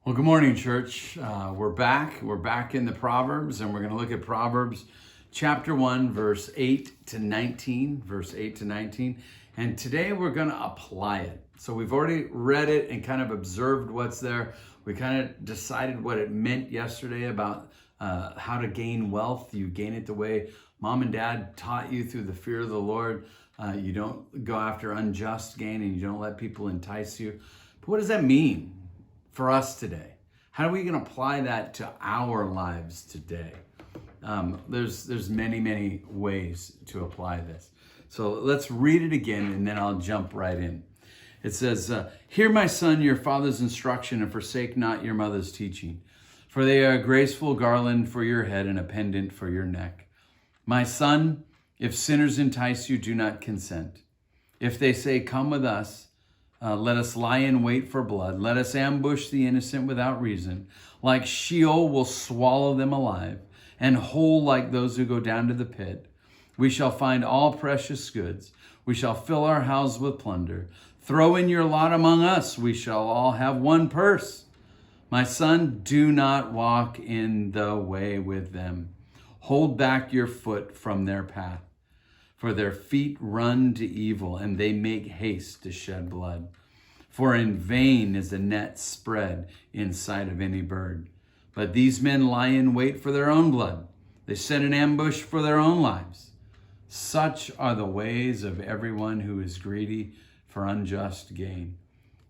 Well, good morning, church. We're back. We're back in the Proverbs, and we're going to look at Proverbs chapter 1, verse 8 to 19. Verse 8 to 19. And today we're going to apply it. So we've already read it and kind of observed what's there. We kind of decided what it meant yesterday about how to gain wealth. You gain it the way mom and dad taught you through the fear of the Lord. You don't go after unjust gain, and you don't let people entice you. But what does that mean for us today? How are we going to apply that to our lives today? There's many ways to apply this. So let's read it again, and then I'll jump right in. It says, "Hear, my son, your father's instruction, and forsake not your mother's teaching. For they are a graceful garland for your head and a pendant for your neck. My son, if sinners entice you, do not consent. If they say, 'Come with us,' let us lie in wait for blood. Let us ambush the innocent without reason. Like Sheol will swallow them alive, and whole like those who go down to the pit. We shall find all precious goods. We shall fill our house with plunder. Throw in your lot among us. We shall all have one purse. My son, do not walk in the way with them. Hold back your foot from their path. For their feet run to evil, and they make haste to shed blood. For in vain is a net spread in sight of any bird. But these men lie in wait for their own blood. They set an ambush for their own lives. Such are the ways of everyone who is greedy for unjust gain.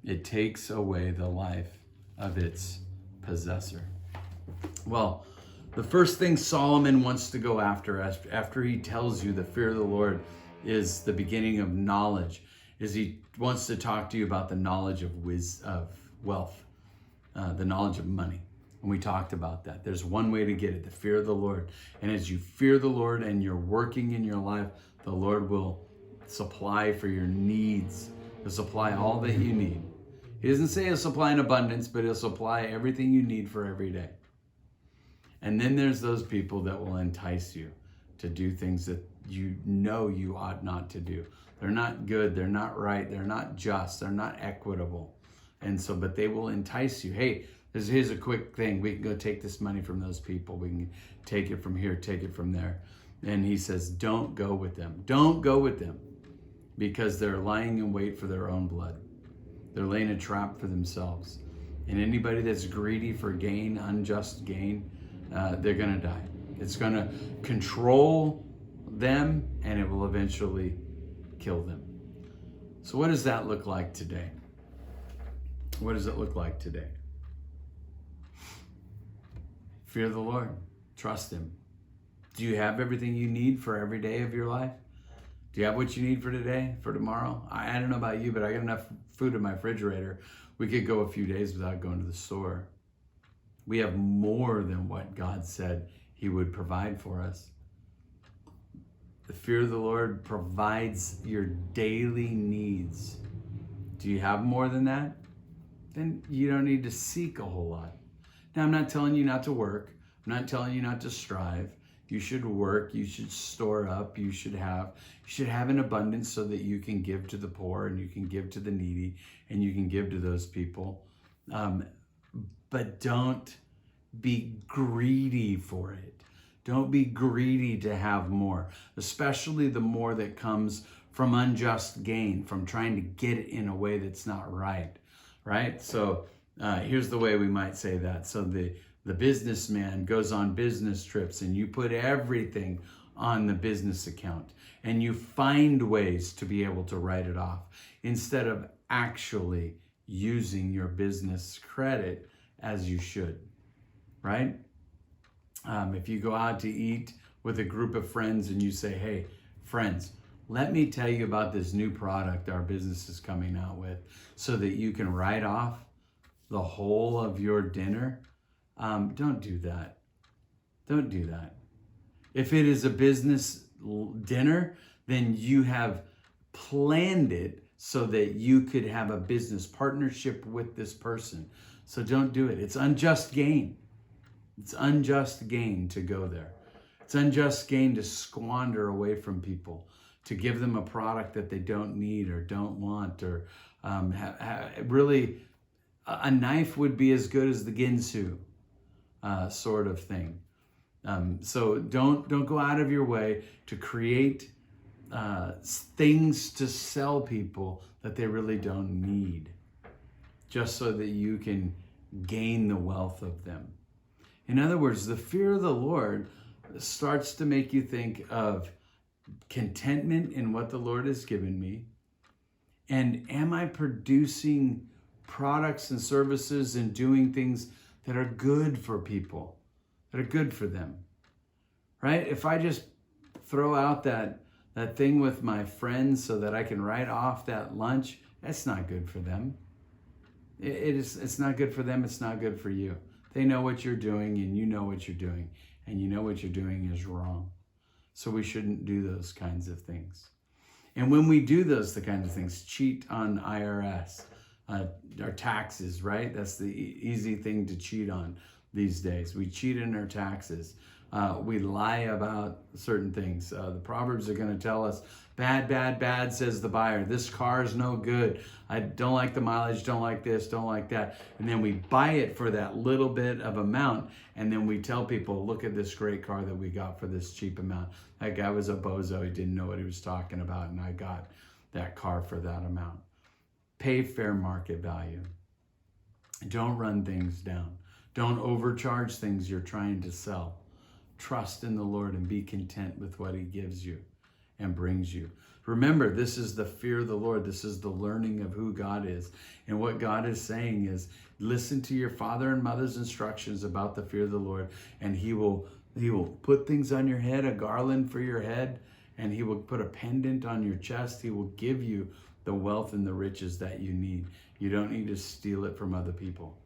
It takes away the life of its possessor." Well, the first thing Solomon wants to go after he tells you the fear of the Lord is the beginning of knowledge, is he wants to talk to you about the knowledge of wealth, the knowledge of money. And we talked about that. There's one way to get it, the fear of the Lord. And as you fear the Lord and you're working in your life, the Lord will supply for your needs. He'll supply all that you need. He doesn't say he'll supply in abundance, but he'll supply everything you need for every day. And then there's those people that will entice you to do things that you know you ought not to do. They're not good, they're not right, they're not just, they're not equitable. And so, but they will entice you. Hey, here's a quick thing. We can go take this money from those people. We can take it from here, take it from there. And he says, don't go with them. Don't go with them, because they're lying in wait for their own blood. They're laying a trap for themselves. And anybody that's greedy for gain, unjust gain, they're going to die. It's going to control them, and it will eventually kill them. So what does that look like today? What does it look like today? Fear the Lord. Trust him. Do you have everything you need for every day of your life? Do you have what you need for today, for tomorrow? I don't know about you, but I got enough food in my refrigerator. We could go a few days without going to the store. We have more than what God said he would provide for us. The fear of the Lord provides your daily needs. Do you have more than that? Then you don't need to seek a whole lot. Now, I'm not telling you not to work. I'm not telling you not to strive. You should work. You should store up. You should have an abundance so that you can give to the poor, and you can give to the needy, and you can give to those people. But don't be greedy for it. Don't be greedy to have more, especially the more that comes from unjust gain, from trying to get it in a way that's not right? So here's the way we might say that. So the businessman goes on business trips, and you put everything on the business account, and you find ways to be able to write it off instead of actually using your business credit as you should, right? If you go out to eat with a group of friends and you say, "Hey, friends, let me tell you about this new product our business is coming out with," so that you can write off the whole of your dinner, don't do that. Don't do that. If it is a business dinner, then you have planned it so that you could have a business partnership with this person. So don't do it. It's unjust gain. It's unjust gain to go there. It's unjust gain to squander away from people, to give them a product that they don't need or don't want, or really a knife would be as good as the ginsu sort of thing. So don't go out of your way to create things to sell people that they really don't need, just so that you can gain the wealth of them. In other words, the fear of the Lord starts to make you think of contentment in what the Lord has given me. And am I producing products and services and doing things that are good for people, that are good for them, right? If I just throw out that thing with my friends so that I can write off that lunch, that's not good for them. It's not good for them. It's not good for you. They know what you're doing and you know what you're doing, and you know what you're doing is wrong. So we shouldn't do those kinds of things. And when we do the kinds of things, cheat on IRS, our taxes, right? That's the easy thing to cheat on these days. We cheat in our taxes. We lie about certain things. The Proverbs are going to tell us, bad, bad, bad, says the buyer. This car is no good. I don't like the mileage, don't like this, don't like that. And then we buy it for that little bit of amount. And then we tell people, look at this great car that we got for this cheap amount. That guy was a bozo. He didn't know what he was talking about. And I got that car for that amount. Pay fair market value. Don't run things down. Don't overcharge things you're trying to sell. Trust in the Lord and be content with what he gives you and brings you. Remember, this is the fear of the Lord. This is the learning of who God is. And what God is saying is, listen to your father and mother's instructions about the fear of the Lord, and he will put things on your head, a garland for your head, and he will put a pendant on your chest. He will give you the wealth and the riches that you need. You don't need to steal it from other people.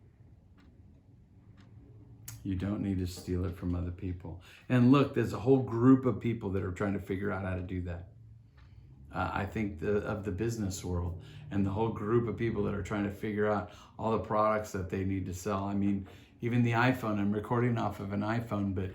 You don't need to steal it from other people. And look, there's a whole group of people that are trying to figure out how to do that. I think of the business world and the whole group of people that are trying to figure out all the products that they need to sell. I mean, even the iPhone, I'm recording off of an iPhone, but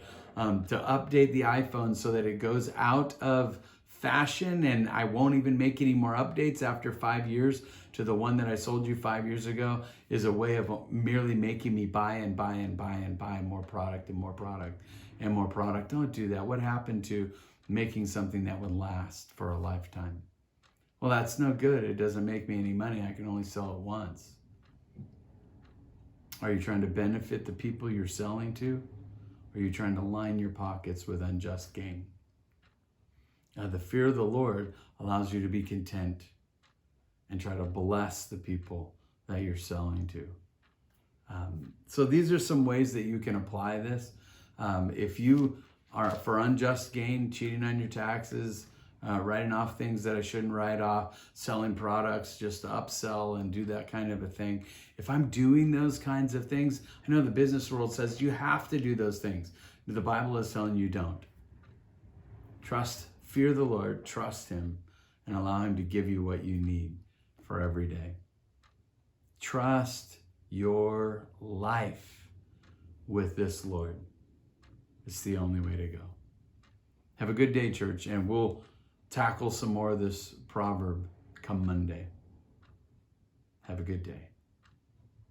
to update the iPhone so that it goes out of fashion and I won't even make any more updates after 5 years to the one that I sold you 5 years ago is a way of merely making me buy and buy and buy and buy more product and more product and more product. Don't do that. What happened to making something that would last for a lifetime? Well, that's no good. It doesn't make me any money. I can only sell it once. Are you trying to benefit the people you're selling to? Or are you trying to line your pockets with unjust gain? The fear of the Lord allows you to be content and try to bless the people that you're selling to. So these are some ways that you can apply this. If you are for unjust gain, cheating on your taxes, writing off things that I shouldn't write off, selling products just to upsell and do that kind of a thing. If I'm doing those kinds of things, I know the business world says you have to do those things. The Bible is telling you don't. Fear the Lord, trust him, and allow him to give you what you need for every day. Trust your life with this Lord. It's the only way to go. Have a good day, church, and we'll tackle some more of this proverb come Monday. Have a good day.